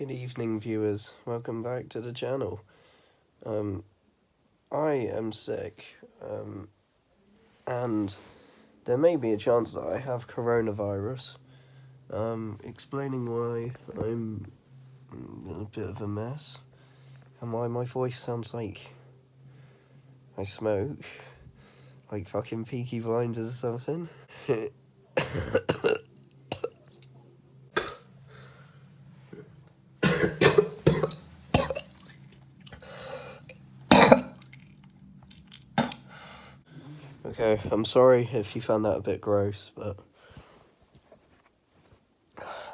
Good evening, viewers. Welcome back to the channel. I am sick, and there may be a chance that I have coronavirus. Explaining why I'm in a bit of a mess, and why my voice sounds like I smoke, like fucking Peaky Blinders or something. Okay, I'm sorry if you found that a bit gross, but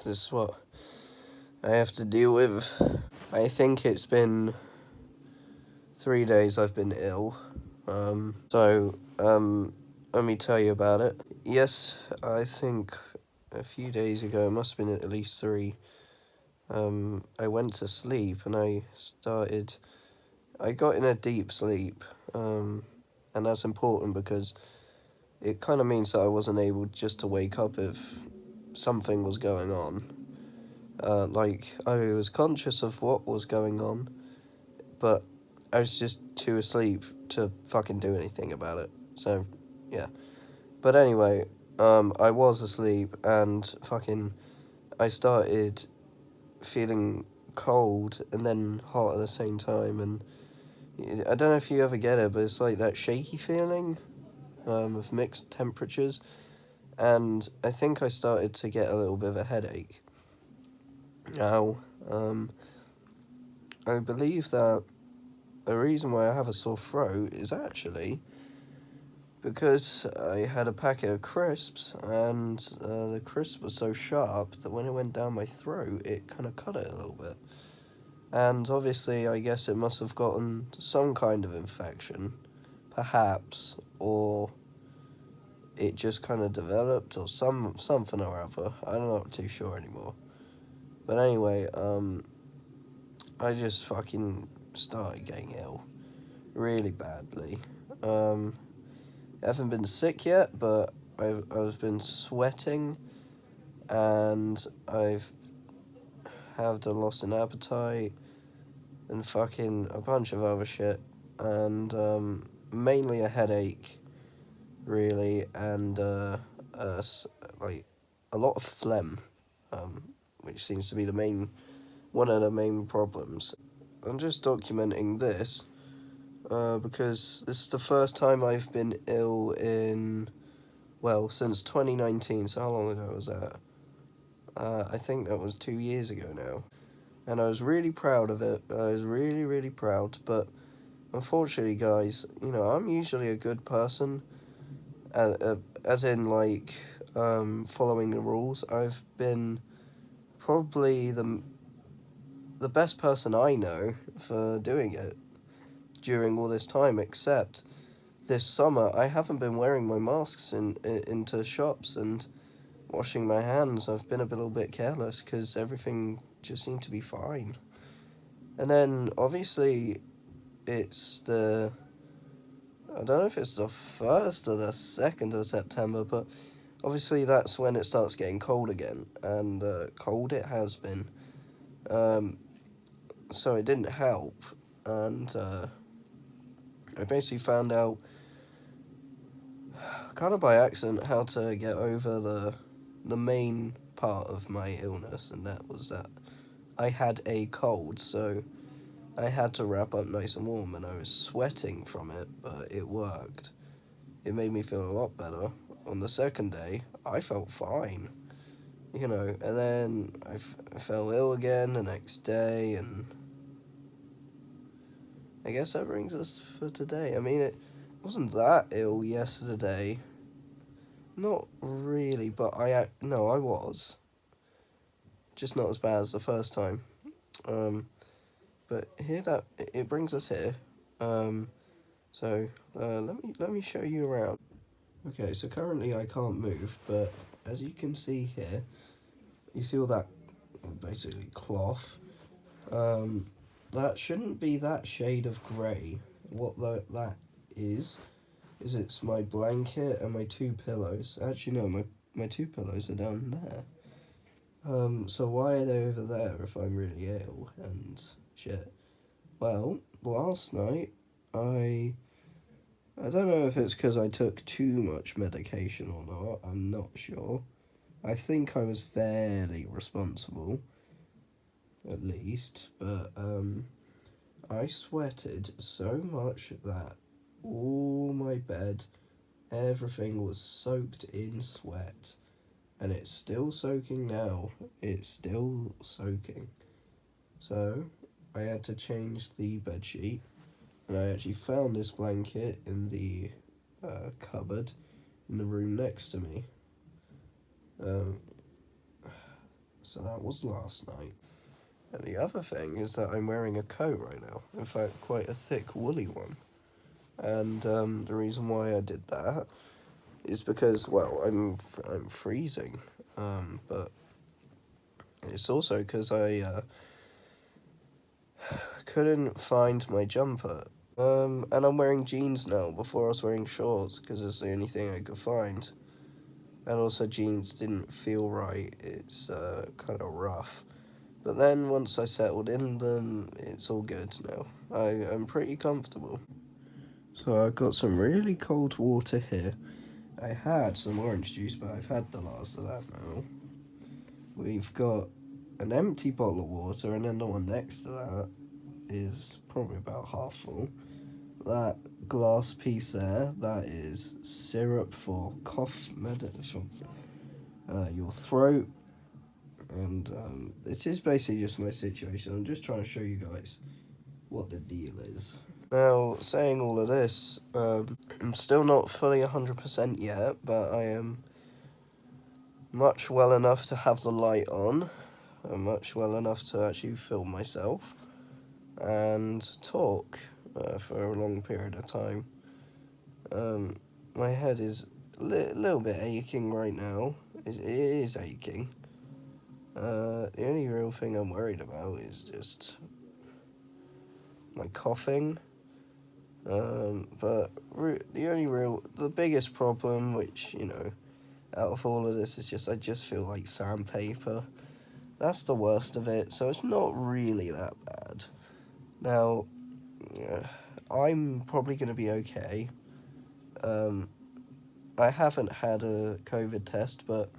this is what I have to deal with. I think it's been 3 days I've been ill. Let me tell you about it. Yes, I think a few days ago, it must have been at least 3, I went to sleep and I got in a deep sleep, and that's important because it kind of means that I wasn't able just to wake up if something was going on. Like, I was conscious of what was going on, but I was just too asleep to fucking do anything about it. So, yeah. But anyway, I was asleep and I started feeling cold and then hot at the same time. And I don't know if you ever get it, but it's like that shaky feeling of mixed temperatures. And I think I started to get a little bit of a headache. Now, I believe that the reason why I have a sore throat is actually because I had a packet of crisps, and the crisp was so sharp that when it went down my throat, it kind of cut it a little bit. And obviously, I guess it must have gotten some kind of infection, perhaps, or it just kind of developed, or something or other. I'm not too sure anymore. But anyway, I just fucking started getting ill, really badly. I haven't been sick yet, but I've been sweating, and I've had a loss in appetite, and fucking a bunch of other shit, and mainly a headache, really, and like a lot of phlegm, which seems to be one of the main problems. I'm just documenting this. Because this is the first time I've been ill since 2019, so how long ago was that? I think that was 2 years ago now. And I was really proud of it. I was really, really proud, but unfortunately, guys, I'm usually a good person, as in, like, following the rules. I've been probably the best person I know for doing it during all this time, except this summer I haven't been wearing my masks into shops and washing my hands. I've been a little bit careless because everything just seemed to be fine. And then obviously I don't know if it's the 1st or the 2nd of September, but obviously that's when it starts getting cold again, and cold it has been. So it didn't help, and I basically found out kind of by accident how to get over the main part of my illness, and that was that I had a cold, so I had to wrap up nice and warm, and I was sweating from it, but it worked. It made me feel a lot better. On the second day, I felt fine, and then I fell ill again the next day, and I guess that brings us for today. I mean, it wasn't that ill yesterday. Not really, but I was. Just not as bad as the first time. But it brings us here. So let me show you around. Okay, so currently I can't move, but as you can see here, you see all that basically cloth. That shouldn't be that shade of grey. What that is it's my blanket and my 2 pillows. Actually, no, my 2 pillows are down there. So why are they over there if I'm really ill and shit? Well, last night I don't know if it's because I took too much medication or not. I'm not sure. I think I was fairly responsible, at least, but I sweated so much that all my bed, everything was soaked in sweat, and it's still soaking now. It's still soaking. So I had to change the bed sheet, and I actually found this blanket in the cupboard in the room next to me. Um, so that was last night. And the other thing is that I'm wearing a coat right now. In fact, quite a thick woolly one. And the reason why I did that is because, well, I'm freezing. But it's also because I couldn't find my jumper. And I'm wearing jeans now. Before I was wearing shorts because it's the only thing I could find. And also jeans didn't feel right. It's kind of rough. But then once I settled in them, it's all good now. I'm pretty comfortable. So I've got some really cold water here. I had some orange juice, but I've had the last of that now. We've got an empty bottle of water, and then the one next to that is probably about half full. That glass piece there, that is syrup for cough medicine, your throat, and this is basically just my situation. I'm just trying to show you guys what the deal is. Now, saying all of this, I'm still not fully 100% yet, but I am much well enough to have the light on, and much well enough to actually film myself and talk for a long period of time. My head is a little bit aching right now. It is aching. The only real thing I'm worried about is just my coughing. But the biggest problem, which, out of all of this, is just I just feel like sandpaper. That's the worst of it, so it's not really that bad. Now, I'm probably going to be okay. I haven't had a COVID test, but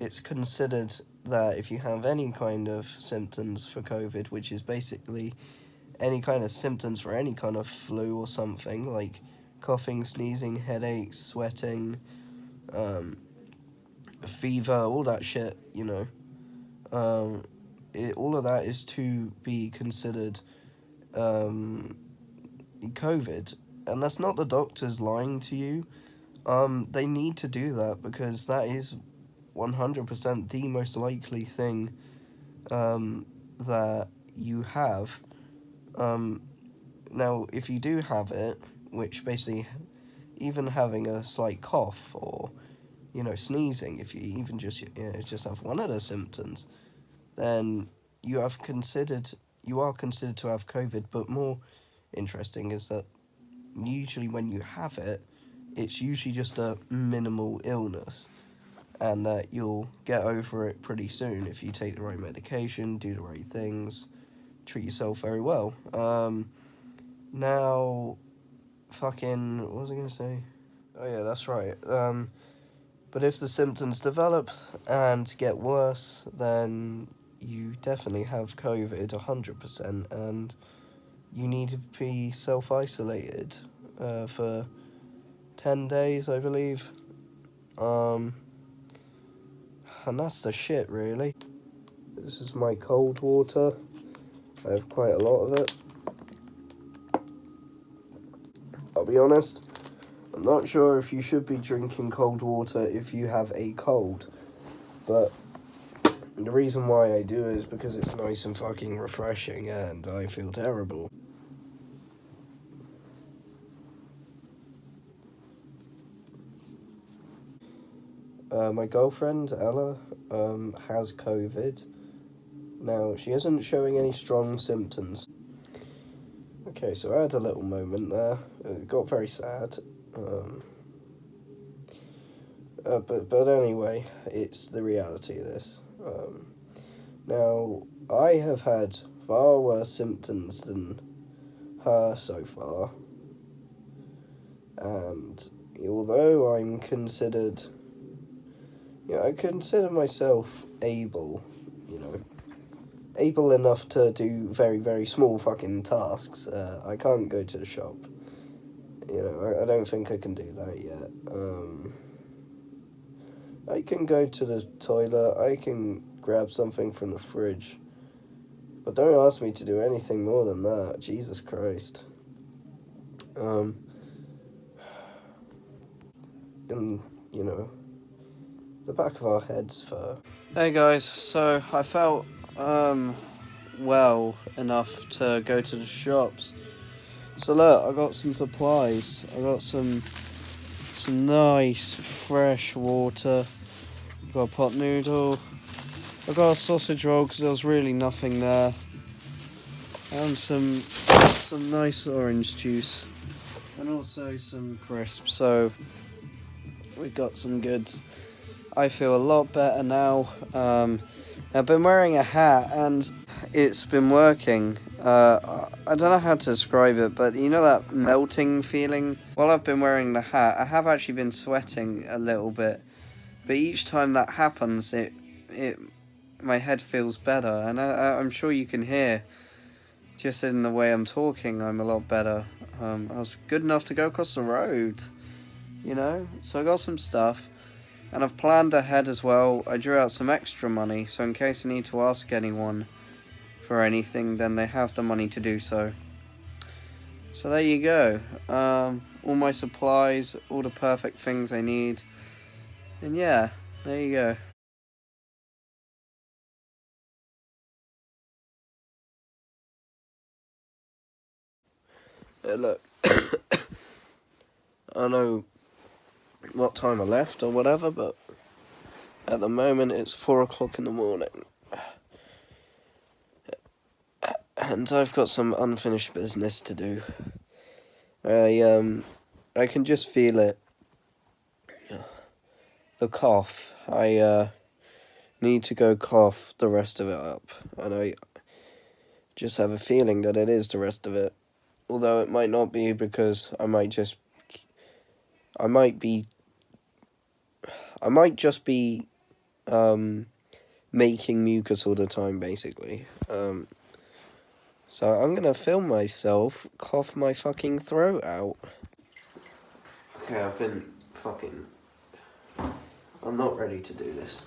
it's considered that if you have any kind of symptoms for COVID, which is basically any kind of symptoms for any kind of flu or something, like coughing, sneezing, headaches, sweating, fever, all that shit, all of that is to be considered COVID. And that's not the doctors lying to you. They need to do that because that is 100% the most likely thing that you have. Now, if you do have it, which basically, even having a slight cough or, sneezing, if you even just have one of the symptoms, then you are considered to have COVID. But more interesting is that usually when you have it, it's usually just a minimal illness, and that you'll get over it pretty soon if you take the right medication, do the right things, treat yourself very well. Now, fucking, what was I going to say? Oh yeah, that's right. But if the symptoms develop and get worse, then you definitely have COVID 100%, and you need to be self-isolated for 10 days, I believe. And that's the shit, really. This is my cold water. I have quite a lot of it. I'll be honest, I'm not sure if you should be drinking cold water if you have a cold, but the reason why I do is because it's nice and fucking refreshing, and I feel terrible. My girlfriend, Ella, has COVID. Now, she isn't showing any strong symptoms. Okay, so I had a little moment there. It got very sad. But anyway, it's the reality of this. Now, I have had far worse symptoms than her so far, and although I'm considered, I consider myself able, able enough to do very, very small fucking tasks. I can't go to the shop. I don't think I can do that yet. I can go to the toilet, I can grab something from the fridge, but don't ask me to do anything more than that. Jesus Christ. And, the back of our heads for... Hey guys, so I felt, well enough to go to the shops. So look, I got some supplies. I got some nice fresh water. Got a pot noodle. I got a sausage roll because there was really nothing there. And some nice orange juice. And also some crisps. So we got some goods. I feel a lot better now. I've been wearing a hat and it's been working. I don't know how to describe it, but you know that melting feeling? While I've been wearing the hat, I have actually been sweating a little bit. But each time that happens, my head feels better. And I'm sure you can hear, just in the way I'm talking, I'm a lot better. I was good enough to go across the road, So I got some stuff. And I've planned ahead as well. I drew out some extra money, so in case I need to ask anyone for anything, then they have the money to do so. So there you go. All my supplies, all the perfect things I need. And yeah, there you go. Look, I know what time I left or whatever, but at the moment it's 4 o'clock in the morning. And I've got some unfinished business to do. I can just feel it. The cough. I need to go cough the rest of it up. And I just have a feeling that it is the rest of it. Although it might not be, because I might just be making mucus all the time, basically. So I'm gonna film myself cough my fucking throat out. Okay, I'm not ready to do this.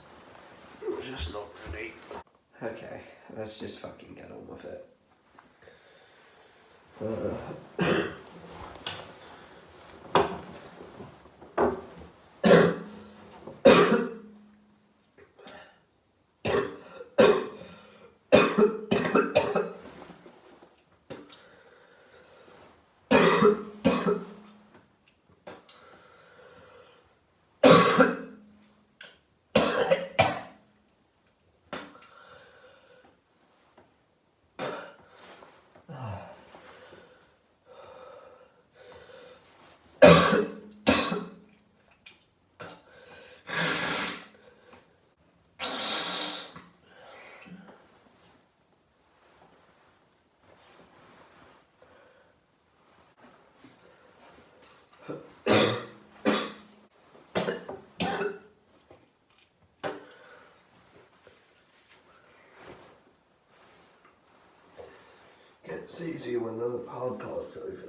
I'm just not ready. Okay, let's just fucking get on with it. It's easier when the hard part's over.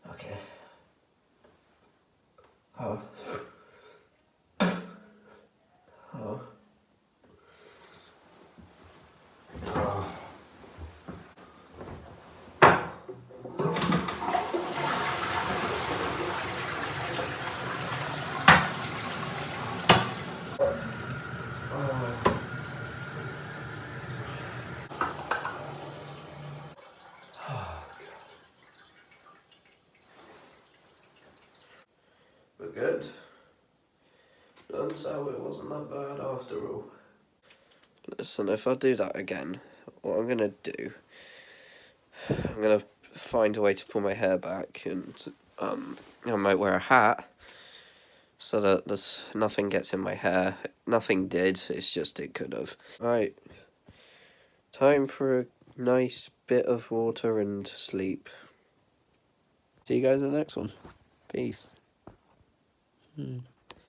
Okay. Oh. Oh. good. Turns out it wasn't that bad after all. Listen, if I do that again, what I'm gonna do, I'm gonna find a way to pull my hair back, and I might wear a hat so that there's nothing gets in my hair. Nothing did, it's just it could have. Right, time for a nice bit of water and sleep. See you guys in the next one. Peace.